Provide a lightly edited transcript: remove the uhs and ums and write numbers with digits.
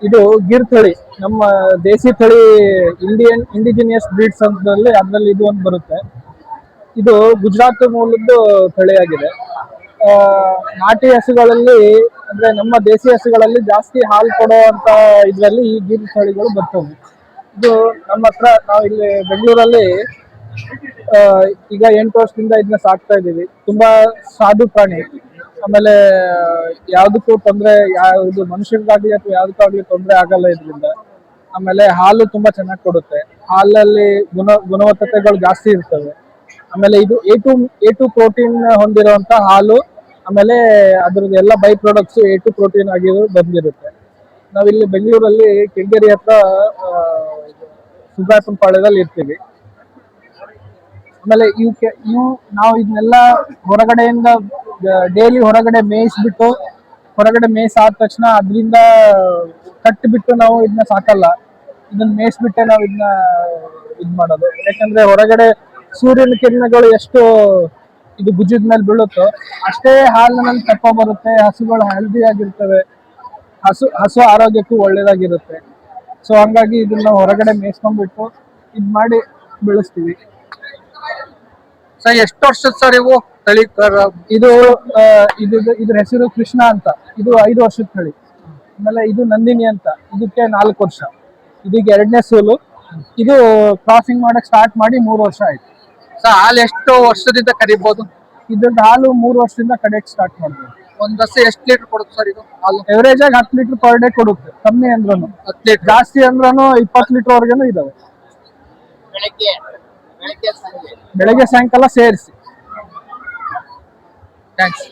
ಇದು ಗಿರ್ ತಳಿ, ನಮ್ಮ ದೇಸಿ ತಳಿ, ಇಂಡಿಜಿನಿಯಸ್ ಬ್ರೀಡ್ಸ್ ಅಂತಲ್ಲಿ ಅದ್ರಲ್ಲಿ ಇದು ಒಂದು ಬರುತ್ತೆ. ಇದು ಗುಜರಾತ್ ಮೂಲದ್ದು ತಳಿಯಾಗಿದೆ. ಆ, ನಾಟಿ ಹಸುಗಳಲ್ಲಿ ಅಂದ್ರೆ ನಮ್ಮ ದೇಸಿ ಹಸುಗಳಲ್ಲಿ ಜಾಸ್ತಿ ಹಾಲು ಕೊಡುವಂತ ಇದರಲ್ಲಿ ಈ ಗಿರ್ ತಳಿಗಳು ಬರ್ತವೆ. ಇದು ನಮ್ಮ ಹತ್ರ ನಾವು ಇಲ್ಲಿ ಬೆಂಗಳೂರಲ್ಲಿ ಆ, ಈಗ 8 ವರ್ಷದಿಂದ ಇದನ್ನ ಸಾಕ್ತಾ ಇದ್ದೀವಿ. ತುಂಬಾ ಸಾಧು ಪ್ರಾಣಿ. ಆಮೇಲೆ ಯಾವ್ದಕ್ಕೂ ತೊಂದರೆ, ಯಾವ್ದು ಮನುಷ್ಯರಿಗಾಗ್ಲಿ ಅಥವಾ ಯಾವ್ದಕ್ಕಾಗ್ಲಿ ತೊಂದರೆ ಆಗಲ್ಲ ಇದರಿಂದ. ಆಮೇಲೆ ಹಾಲು ತುಂಬಾ ಚೆನ್ನಾಗಿ ಕೊಡುತ್ತೆ. ಹಾಲಲ್ಲಿ ಗುಣವತ್ತತೆಗಳು ಜಾಸ್ತಿ ಇರ್ತವೆ. ಆಮೇಲೆ ಇದು ಎ ಟು ಪ್ರೋಟೀನ್ ಹೊಂದಿರುವಂತ ಹಾಲು. ಆಮೇಲೆ ಅದ್ರದ್ದು ಎಲ್ಲ by products A to protein ಆಗಿರೋ ಬಂದಿರುತ್ತೆ. ನಾವಿಲ್ಲಿ ಬೆಂಗಳೂರಲ್ಲಿ ಕೆಂಗೇರಿ ಹತ್ರ ಸುಬ್ರಾಯಪುರ ಪಾಳ್ಯದಲ್ಲಿ ಇರ್ತೀವಿ. ಆಮೇಲೆ ಇವು ನಾವು ಇದನ್ನೆಲ್ಲ ಹೊರಗಡೆಯಿಂದ ಡೈಲಿ ಹೊರಗಡೆ ಮೇಯಿಸ್ಬಿಟ್ಟು, ಹೊರಗಡೆ ಮೇಯ್ಸ್ ಆದ ತಕ್ಷಣ ಅದರಿಂದ ಕಟ್ಬಿಟ್ಟು ನಾವು ಇದನ್ನ ಸಾಕಲ್ಲ. ಇದನ್ನ ಮೇಯಿಸ್ಬಿಟ್ಟೆ ನಾವು ಇದನ್ನ ಮಾಡೋದು. ಯಾಕಂದ್ರೆ ಹೊರಗಡೆ ಸೂರ್ಯನ ಕಿರಣಗಳು ಎಷ್ಟು ಇದು ಭುಜದ ಮೇಲೆ ಬೀಳುತ್ತೋ ಅಷ್ಟೇ ಹಾಲಿನಲ್ಲಿ ತಪ್ಪ ಬರುತ್ತೆ. ಹಸುಗಳು ಹೆಲ್ದಿ ಆಗಿರ್ತವೆ. ಹಸು ಆರೋಗ್ಯಕ್ಕೂ ಒಳ್ಳೇದಾಗಿರುತ್ತೆ. ಸೊ ಹಂಗಾಗಿ ಇದನ್ನ ಹೊರಗಡೆ ಮೇಯಿಸ್ಕೊಂಡ್ಬಿಟ್ಟು ಇದ್ ಮಾಡಿ ಬೆಳೆಸ್ತೀವಿ. ಸರ್ ಎಷ್ಟು ವರ್ಷದ ಸರ್ ಇವು ತಳಿ? ಇದು ಇದ್ರ ಹೆಸರು ಕೃಷ್ಣ ಅಂತ. ಇದು 5 ವರ್ಷದ ತಳಿ. ಆಮೇಲೆ ಇದು ನಂದಿನಿ ಅಂತ, ಇದಕ್ಕೆ 4 ವರ್ಷ. ಇದೀಗ 2ನೇ ಸೋಲು. ಇದು ಕ್ರಾಸಿಂಗ್ ಮಾಡಕ್ ಸ್ಟಾರ್ಟ್ ಮಾಡಿ 3 ವರ್ಷ ಆಯ್ತು. ಸರ್ ಹಾಲು ಎಷ್ಟು ವರ್ಷದಿಂದ ಕರಿಬಹುದು? ಇದ್ರದ್ದು ಹಾಲು 3 ವರ್ಷದಿಂದ ಕಡೆಯಕ್ಕೆ ಸ್ಟಾರ್ಟ್ ಮಾಡ್ಬೋದು. ಒಂದ್ ವರ್ಷ ಎಷ್ಟು ಲೀಟರ್ ಕೊಡುತ್ತೆ ಸರ್ ಇದು ಹಾಲು? ಎವರೇಜ್ ಆಗಿ 10 ಲೀಟರ್ ಪರ್ ಡೇ ಕೊಡುತ್ತೆ. ಕಮ್ಮಿ ಅಂದ್ರೂ 10 ಲೀಟರ್, ಜಾಸ್ತಿ ಅಂದ್ರೂ 20 ಲೀಟರ್ ವರೆಗೂ ಇದಾವೆ. ಬೆಳಗ್ಗೆ ಸಾಯಂಕಾಲ ಸೇರಿಸಿ. ಥ್ಯಾಂಕ್ಸ್.